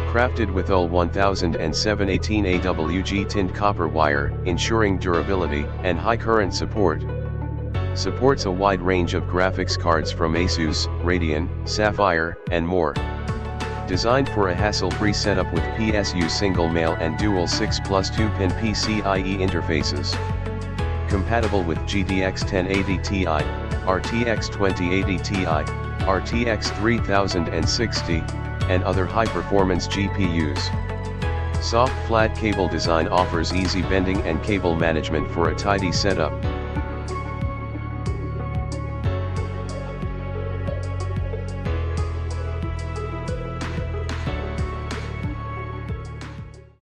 Crafted with UL 1007 18AWG tinned copper wire, ensuring durability and high current support. Supports a wide range of graphics cards from Asus, Radeon, Sapphire, and more. Designed for a hassle-free setup with PSU single male and dual 6+2-pin PCIe interfaces. Compatible with GTX 1080 Ti, RTX 2080 Ti, RTX 3060, and other high-performance GPUs. Soft flat cable design offers easy bending and cable management for a tidy setup.